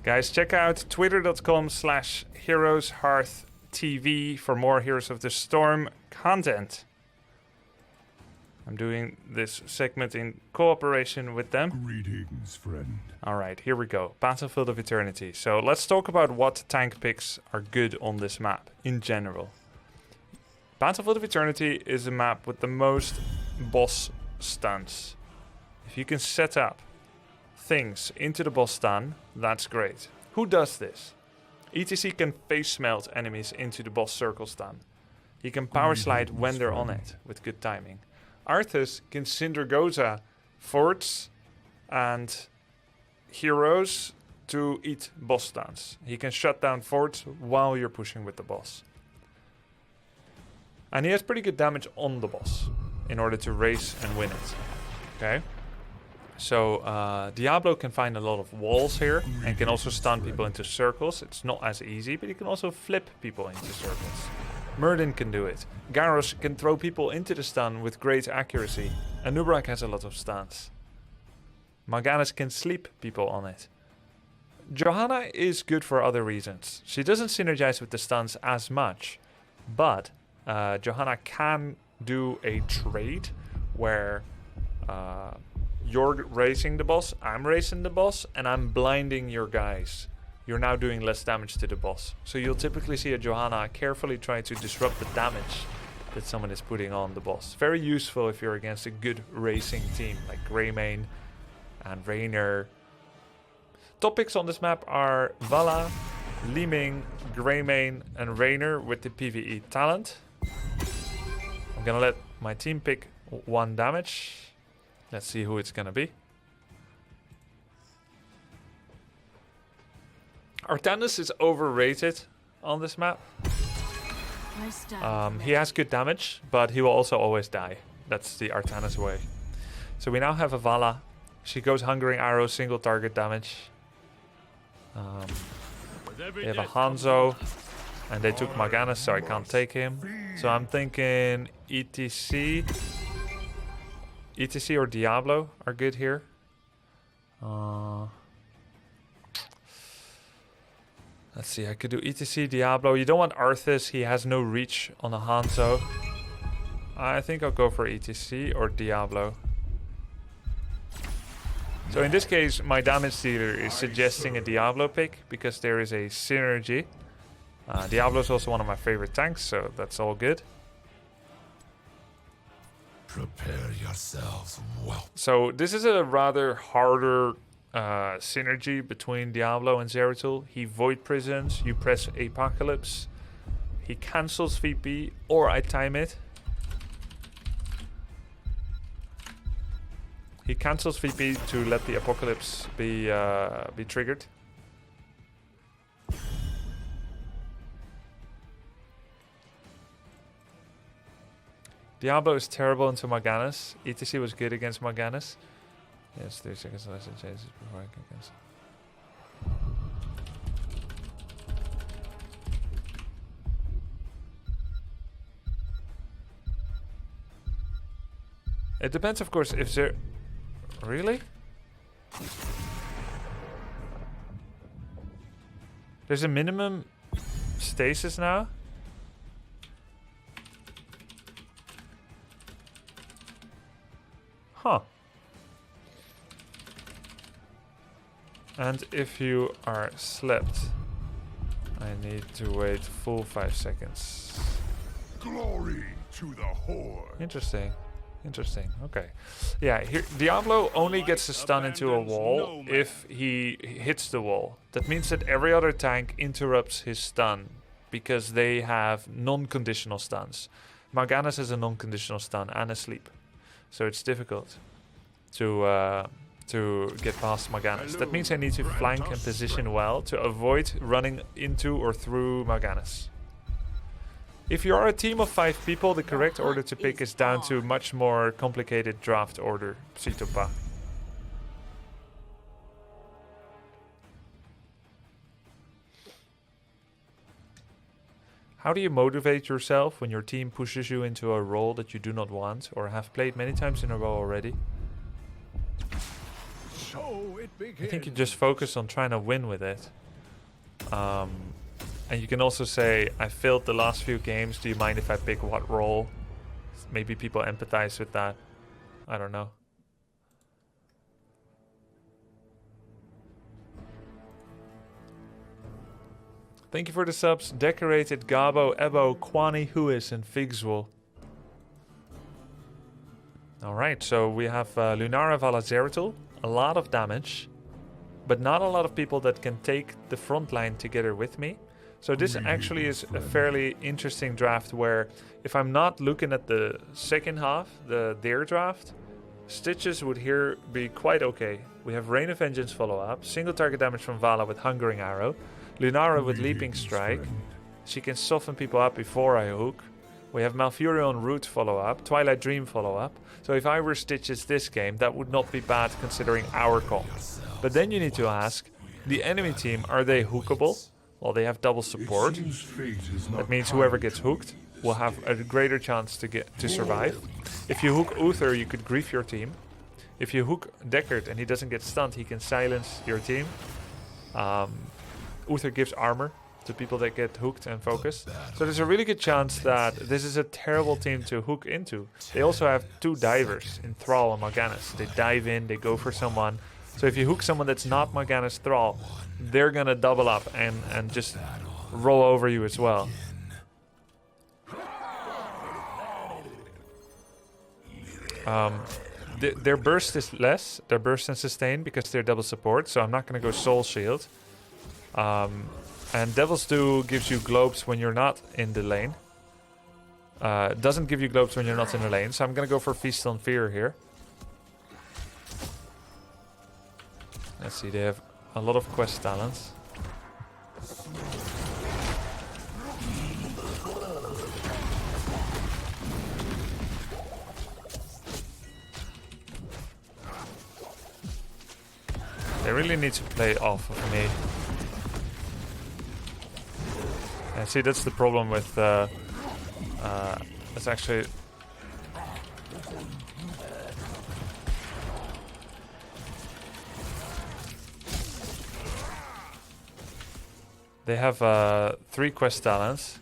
Guys, check out twitter.com/HeroesHearthTV for more Heroes of the Storm content. I'm doing this segment in cooperation with them. Greetings, friend. Alright, here we go. Battlefield of Eternity. So let's talk about what tank picks are good on this map in general. Battlefield of Eternity is a map with the most boss stuns. If you can set up things into the boss stun, that's great. Who does this? ETC can face melt enemies into the boss circle stun. He can power slide when they're on it with good timing. Arthas can Cindergoza forts and heroes to eat boss stuns. He can shut down forts while you're pushing with the boss. And he has pretty good damage on the boss in order to race and win it. Okay? So Diablo can find a lot of walls here and can also stun people into circles. It's not as easy, but he can also flip people into circles. Murden can do it. Garros can throw people into the stun with great accuracy. Anubrak has a lot of stuns. Morganis can sleep people on it. Johanna is good for other reasons. She doesn't synergize with the stuns as much, but Johanna can do a trade where you're racing the boss, I'm racing the boss, and I'm blinding your guys. You're now doing less damage to the boss. So you'll typically see a Johanna carefully try to disrupt the damage that someone is putting on the boss. Very useful if you're against a good racing team like Greymane and Raynor. Top picks on this map are Vala, Li-Ming, Greymane, and Raynor with the PvE talent. I'm gonna let my team pick one damage. Let's see who it's gonna be. Artanis is overrated on this map. He has good damage, but he will also always die. That's the Artanis way. So we now have a Vala. She goes Hungering Arrow, single target damage. They have a Hanzo, and they took Morganis, so I can't take him. So I'm thinking ETC or Diablo are good here. Let's see, I could do ETC, Diablo. You don't want Arthas, he has no reach on a Hanzo. I think I'll go for ETC or Diablo. So in this case, my damage dealer is suggesting a Diablo pick because there is a synergy. Diablo is also one of my favorite tanks, so that's all good. Prepare yourselves well. So this is a rather harder synergy between Diablo and Zeratul. He void prisons, you press Apocalypse, he cancels VP, or I time it. He cancels VP to let the Apocalypse be triggered. Diablo is terrible into Morganis. ETC was good against Morganis. Yes, 3 seconds less than changes before I can cancel. It depends, of course, if there... Really? There's a minimum stasis now? Huh. And if you are slept, I need to wait full 5 seconds. Glory to the Horde. Interesting. Interesting. Okay. Yeah, here Diablo only gets to stun into a wall if he hits the wall. That means that every other tank interrupts his stun because they have non-conditional stuns. Morganis has a non-conditional stun and a sleep. So it's difficult to get past Morganis. That means I need to flank and position well to avoid running into or through Morganis. If you are a team of 5 people, the correct order to pick is down to much more complicated draft order. Sitopa. How do you motivate yourself when your team pushes you into a role that you do not want or have played many times in a row already? So it begins. I think you just focus on trying to win with it. And you can also say, I failed the last few games. Do you mind if I pick what role? Maybe people empathize with that. I don't know. Thank you for the subs. Decorated, Gabo, Ebo, Kwani, Huis, and Figswol. Alright, so we have Lunara Valazeratul. A lot of damage. But not a lot of people that can take the front line together with me. So this actually is a fairly interesting draft where if I'm not looking at the second half, their draft, Stitches would here be quite okay. We have Rain of Vengeance follow-up, single target damage from Vala with Hungering Arrow, Lunara with Leaping Strike. She can soften people up before I hook. We have Malfurion Root follow-up, Twilight Dream follow-up. So if I were Stitches this game, that would not be bad considering our comp. But then you need to ask, the enemy team, are they hookable? Well, they have double support. That means whoever gets hooked will have a greater chance to survive. If you hook Uther, you could grief your team. If you hook Deckard and he doesn't get stunned, he can silence your team. Uther gives armor to people that get hooked and focused. So there's a really good chance that this is a terrible team to hook into. They also have two divers in Thrall and Morganis. They dive in, they go for someone. So if you hook someone that's not Morganis Thrall, they're gonna double up and just roll over you as well. Their burst is less, their burst and sustain, because they're double support, so I'm not gonna go Soul Shield. And Devil's Due gives you globes when you're not in the lane. Doesn't give you globes when you're not in the lane, so I'm gonna go for Feast on Fear here. Let's see, they have a lot of quest talents. They really need to play off of me. And see, that's the problem with it's actually they have 3 quest talents.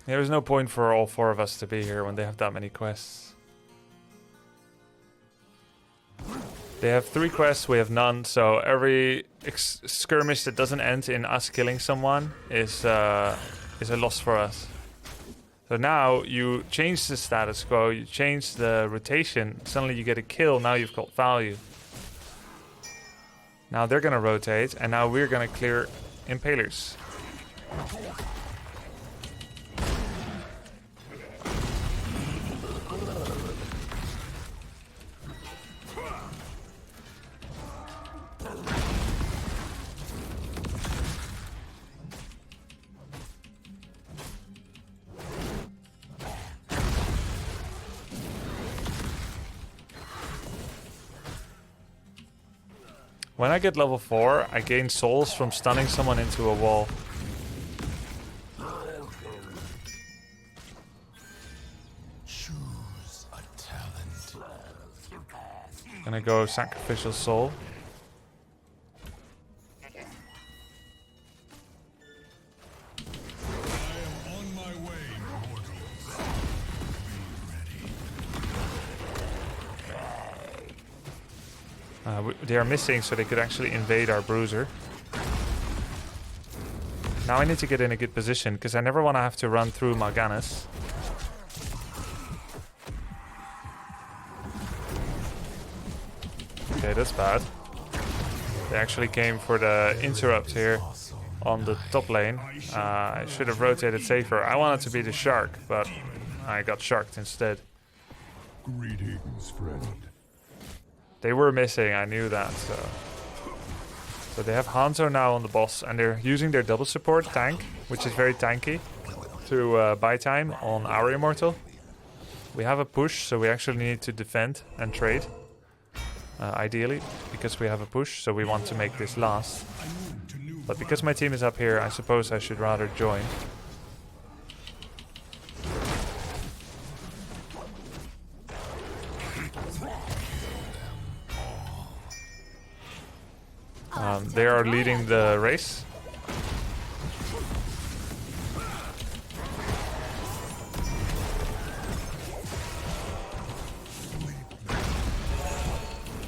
There's no point for all 4 of us to be here when they have that many quests. They have 3 quests, we have none, so every skirmish that doesn't end in us killing someone is a loss for us. So now you change the status quo, you change the rotation, suddenly you get a kill, now you've got value. Now they're gonna rotate, and now we're gonna clear Impalers. When I get level 4, I gain souls from stunning someone into a wall. Choose a talent. Gonna go Sacrificial Soul. On my way, mortals. Be ready. They are missing, so they could actually invade our bruiser. Now I need to get in a good position, because I never want to have to run through Morganis. Okay, that's bad. They actually came for the interrupt here on the top lane. I should have rotated safer. I wanted to be the shark, but I got sharked instead. Greetings, friend. They were missing, I knew that. So they have Hanzo now on the boss, and they're using their double support tank, which is very tanky, to buy time on our Immortal. We have a push, so we actually need to defend and trade. Ideally, because we have a push, so we want to make this last. But because my team is up here, I suppose I should rather join. They are leading the race.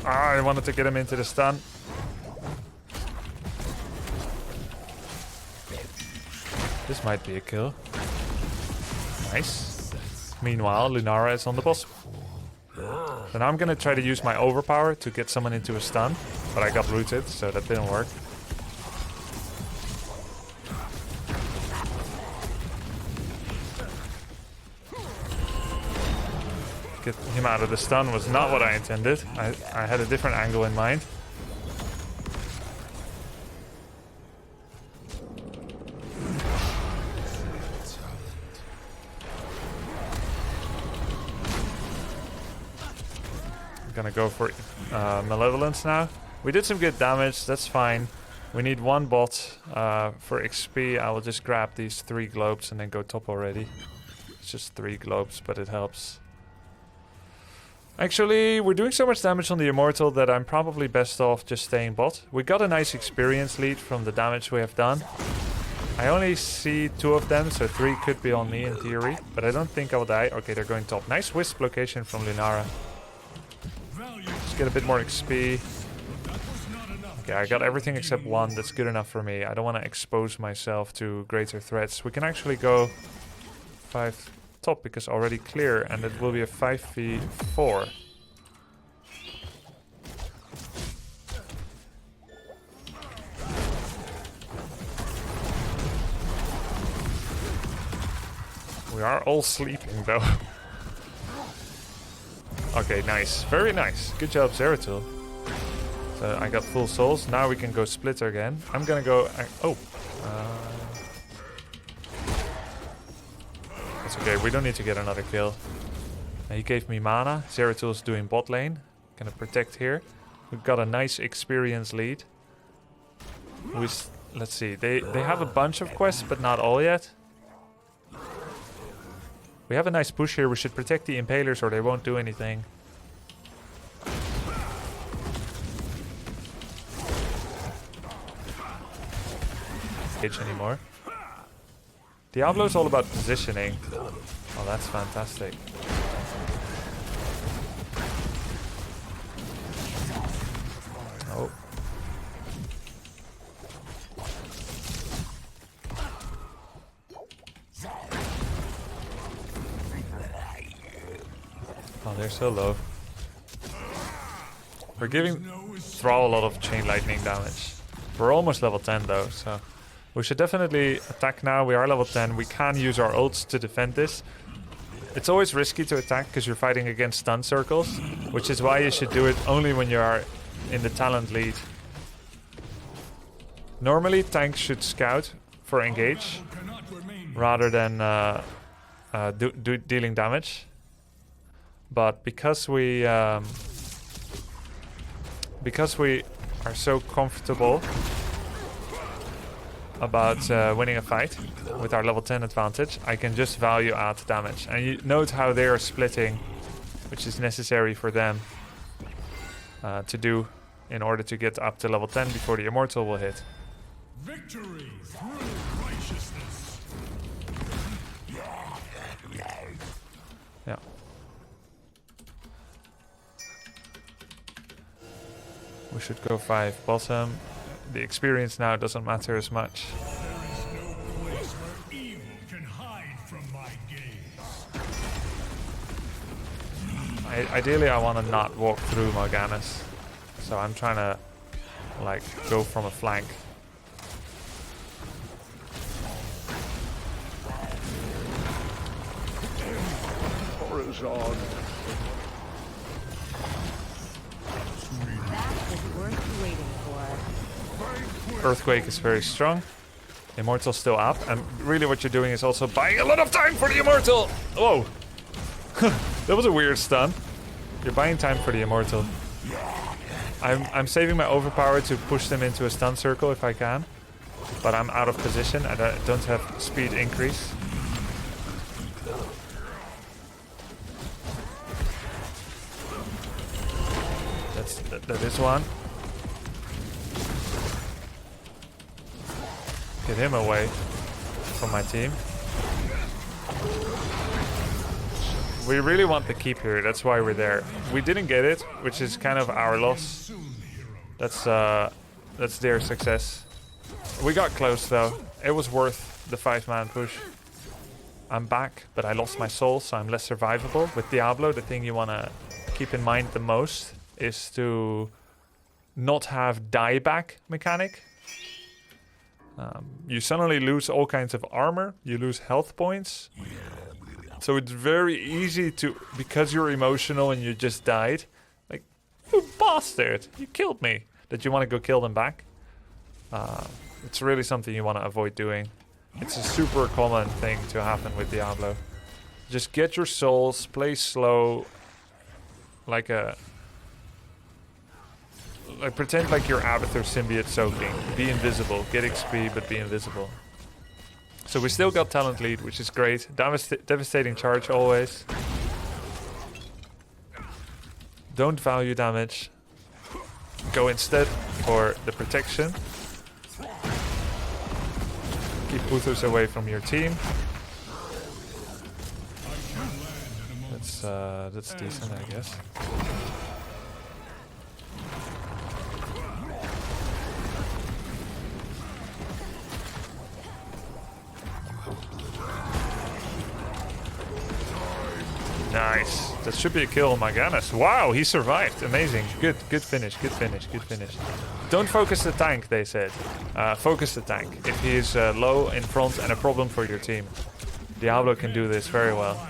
I wanted to get him into the stun. This might be a kill. Nice. Meanwhile, Lunara is on the boss. So now I'm gonna try to use my overpower to get someone into a stun, but I got rooted, so that didn't work. Get him out of the stun was not what I intended. I had a different angle in mind. I'm gonna go for Malevolence now. We did some good damage, that's fine. We need one bot for XP. I will just grab these 3 globes and then go top already. It's just 3 globes, but it helps. Actually, we're doing so much damage on the Immortal that I'm probably best off just staying bot. We got a nice experience lead from the damage we have done. I only see 2 of them, so 3 could be on me in theory. But I don't think I will die. Okay, they're going top. Nice wisp location from Lunara. Just get a bit more XP. Okay, I got everything except 1. That's good enough for me. I don't want to expose myself to greater threats. We can actually go 5 top because already clear, and it will be a 5v4. We are all sleeping though. Okay, nice. Very nice. Good job, Zeratul. So I got full souls. Now we can go splitter again. I'm gonna go... That's okay, we don't need to get another kill. He gave me mana. Zeratul's doing bot lane. Gonna protect here. We've got a nice experience lead. Let's see, they have a bunch of quests, but not all yet. We have a nice push here. We should protect the impalers or they won't do anything. Anymore. Diablo is all about positioning. Oh, that's fantastic. Oh. Oh, they're so low. We're giving Thrall a lot of chain lightning damage. We're almost level 10 though, so we should definitely attack now. We are level 10. We can use our ults to defend this. It's always risky to attack because you're fighting against stun circles, which is why you should do it only when you are in the talent lead. Normally, tanks should scout for engage rather than dealing damage. But because we are so comfortable about winning a fight with our level 10 advantage, I can just value add damage. And you note how they are splitting, which is necessary for them to do in order to get up to level 10 before the Immortal will hit. Victory through righteousness. Yeah. We should go 5 bottom. The experience now doesn't matter as much. There is no place where evil can hide from my gaze. Ideally, I want to not walk through Morganas. So I'm trying to, like, go from a flank. Horizon. That is worth waiting for. Earthquake is very strong. Immortal's still up. And really what you're doing is also buying a lot of time for the Immortal. Whoa. That was a weird stun. You're buying time for the Immortal. I'm saving my overpower to push them into a stun circle if I can. but I'm out of position. I don't have speed increase. That is one. Get him away from my team. We really want the keep here, that's why we're there. We didn't get it, which is kind of our loss. That's their success. We got close though. It was worth the 5-man push. I'm back, but I lost my soul, so I'm less survivable. With Diablo, the thing you want to keep in mind the most is to not have dieback mechanic. You suddenly lose all kinds of armor, you lose health points. So it's very easy to, because you're emotional and you just died, like, you bastard, you killed me, that you want to go kill them back. It's really something you want to avoid doing. It's a super common thing to happen with Diablo. Just get your souls, play slow, like pretend like you're Abath or Symbiote soaking. Be invisible, get XP, but be invisible. So we still got talent lead, which is great. Devastating charge always. Don't value damage. Go instead for the protection. Keep Uthus away from your team. That's decent, I guess. Nice. That should be a kill on Morganas. Wow, he survived. Amazing. Good finish, good finish, good finish. Don't focus the tank, they said. Focus the tank. If he is low in front and a problem for your team. Diablo can do this very well.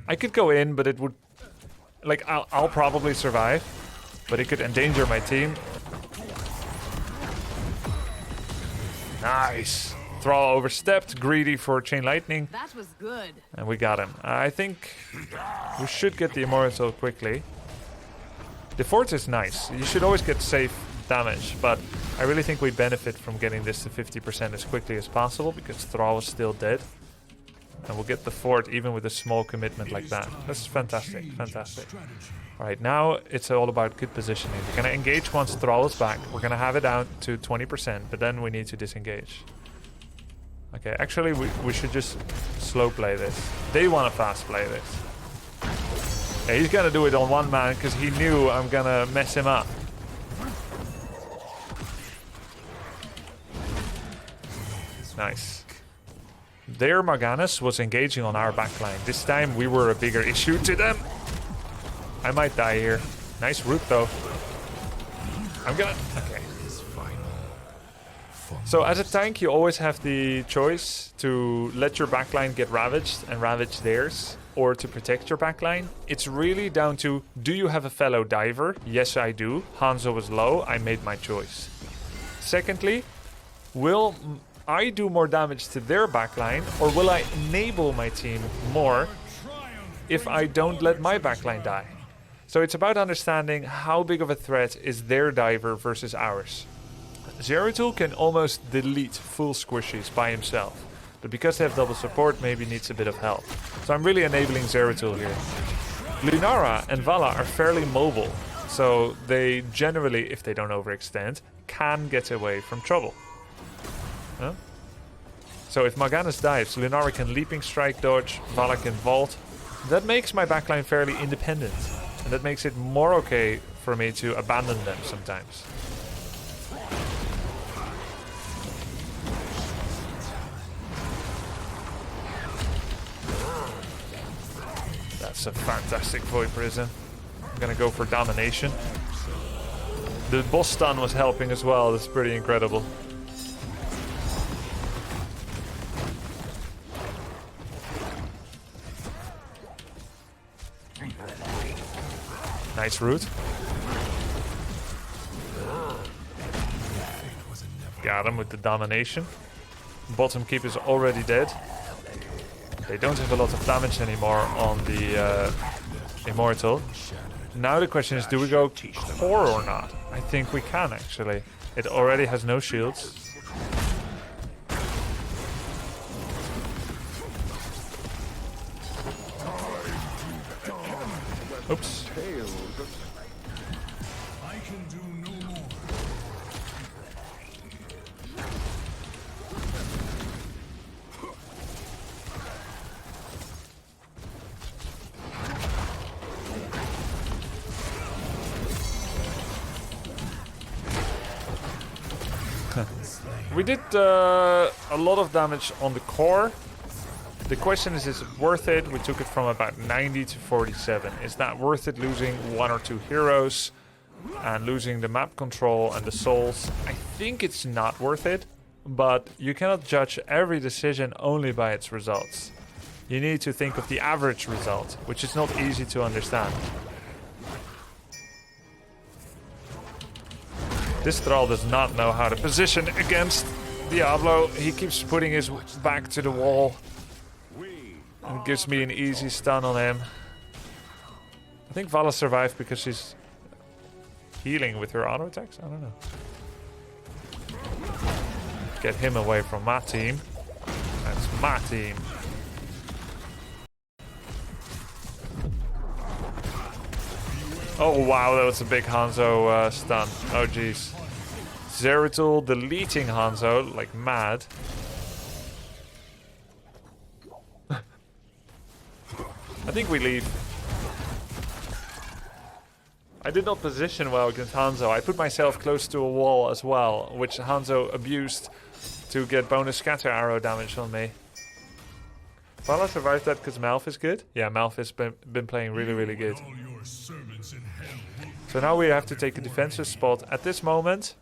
I could go in, but it would... Like, I'll probably survive. But it could endanger my team. Nice. Thrall overstepped, greedy for Chain Lightning. That was good. And we got him. I think we should get the Immortal quickly. The fort is nice. You should always get safe damage, but I really think we benefit from getting this to 50% as quickly as possible because Thrall is still dead. And we'll get the fort even with a small commitment like that. That's fantastic, fantastic. Alright, now it's all about good positioning. We're gonna engage once Thrall is back. We're gonna have it down to 20%, but then we need to disengage. Okay, actually we should just slow play this. They want to fast play this. Yeah, he's gonna do it on one man because he knew I'm gonna mess him up. Nice. Their Morganas was engaging on our backline. This time we were a bigger issue to them. I might die here. Nice root though. I'm gonna... Okay. So as a tank, you always have the choice to let your backline get ravaged and ravage theirs, or to protect your backline. It's really down to, do you have a fellow diver? Yes, I do. Hanzo was low, I made my choice. Secondly, will I do more damage to their backline, or will I enable my team more if I don't let my backline die? So it's about understanding how big of a threat is their diver versus ours. Zeratul can almost delete full squishies by himself, but because they have double support, maybe needs a bit of help. So I'm really enabling Zeratul here. Lunara and Vala are fairly mobile, so they generally, if they don't overextend, can get away from trouble. Huh? So if Morganas dives, Lunara can leaping strike dodge, Vala can vault. That makes my backline fairly independent, and that makes it more okay for me to abandon them sometimes. That's a fantastic Void Prison. I'm gonna go for Domination. The boss stun was helping as well, that's pretty incredible. Nice root. Got him with the Domination. Bottom keep is already dead. They don't have a lot of damage anymore on the Immortal. Now the question is, do we go core or not? I think we can actually. It already has no shields. Oops. I can do no more. We did a lot of damage on the core. The question is it worth it? We took it from about 90 to 47. Is that worth it, losing 1 or 2 heroes and losing the map control and the souls? I think it's not worth it, but you cannot judge every decision only by its results. You need to think of the average result, which is not easy to understand. This Thrall does not know how to position against Diablo. He keeps putting his back to the wall. And gives me an easy stun on him. I think Vala survived because she's healing with her auto attacks. I don't know. Get him away from my team. That's my team. Oh wow, that was a big Hanzo stun. Oh jeez. Zeratul deleting Hanzo like mad. I think we leave. I did not position well against Hanzo. I put myself close to a wall as well, which Hanzo abused to get bonus scatter arrow damage on me. Vala survived that because Malf is good. Yeah, Malf has been playing really, really good. So now we have to take a defensive spot. At this moment,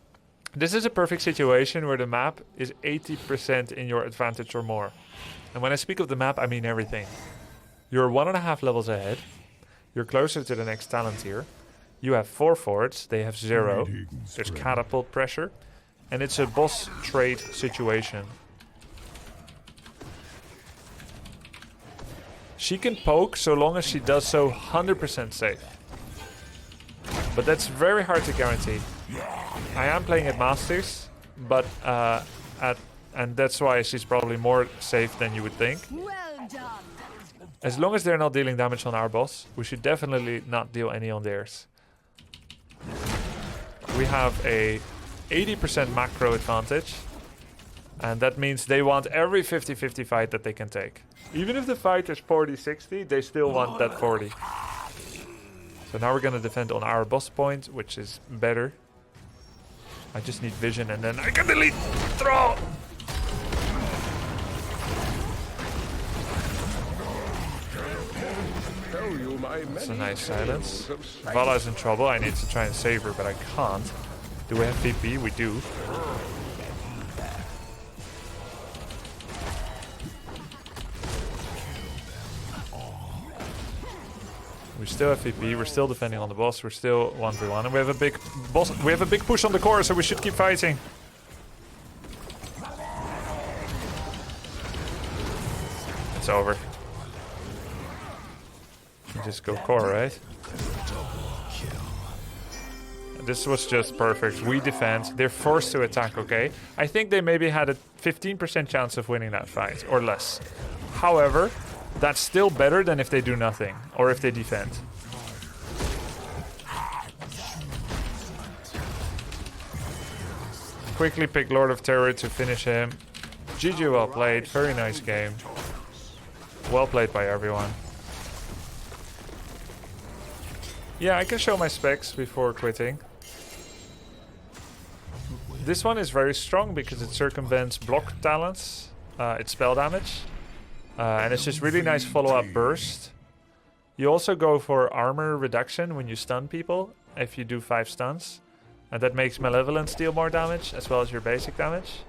this is a perfect situation where the map is 80% in your advantage or more. And when I speak of the map, I mean everything. You're 1.5 levels ahead. You're closer to the next talent tier. You have 4 forwards. They have 0. There's catapult pressure. And it's a boss trade situation. She can poke so long as she does so 100% safe. But that's very hard to guarantee. I am playing at Masters, but and that's why she's probably more safe than you would think. Well done. As long as they're not dealing damage on our boss, we should definitely not deal any on theirs. We have a 80% macro advantage. And that means they want every 50-50 fight that they can take. Even if the fight is 40-60, they still want that 40. So now we're going to defend on our boss point, which is better. I just need vision and then I can delete Thrall! That's a nice silence. Vala is in trouble. I need to try and save her, but I can't. Do we have VP? We do. We still have VP. We're still defending on the boss. We're still 1v1, and we have a big boss. We have a big push on the core, so we should keep fighting. It's over. Just go core, right? This was just perfect. We defend. They're forced to attack, okay? I think they maybe had a 15% chance of winning that fight, or less. However, that's still better than if they do nothing, or if they defend. Quickly pick Lord of Terror to finish him. GG, well played. Very nice game. Well played by everyone. Yeah, I can show my specs before quitting. This one is very strong because it circumvents block talents. It's spell damage. And it's just really nice follow-up burst. You also go for armor reduction when you stun people, if you do 5 stuns. And that makes Malevolence deal more damage, as well as your basic damage.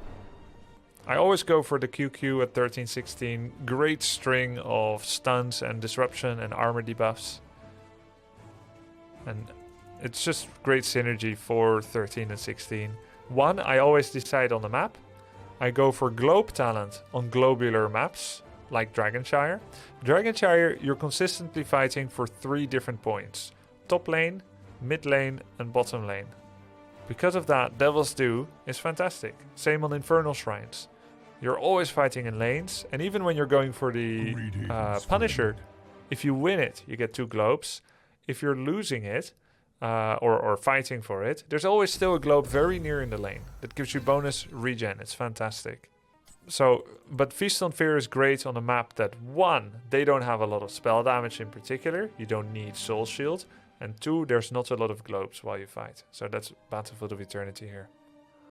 I always go for the QQ at 13-16. Great string of stuns and disruption and armor debuffs. And it's just great synergy for 13 and 16. One, I always decide on the map. I go for Globe talent on globular maps, like Dragonshire. Dragonshire, you're consistently fighting for 3 different points. Top lane, mid lane, and bottom lane. Because of that, Devil's Due is fantastic. Same on Infernal Shrines. You're always fighting in lanes, and even when you're going for the Punisher, if you win it, you get 2 globes. If you're losing it, or fighting for it, there's always still a globe very near in the lane. That gives you bonus regen. It's fantastic. So, but Feast on Fear is great on a map that 1, they don't have a lot of spell damage in particular. You don't need Soul Shield. And 2, there's not a lot of globes while you fight. So that's Battlefield of Eternity here.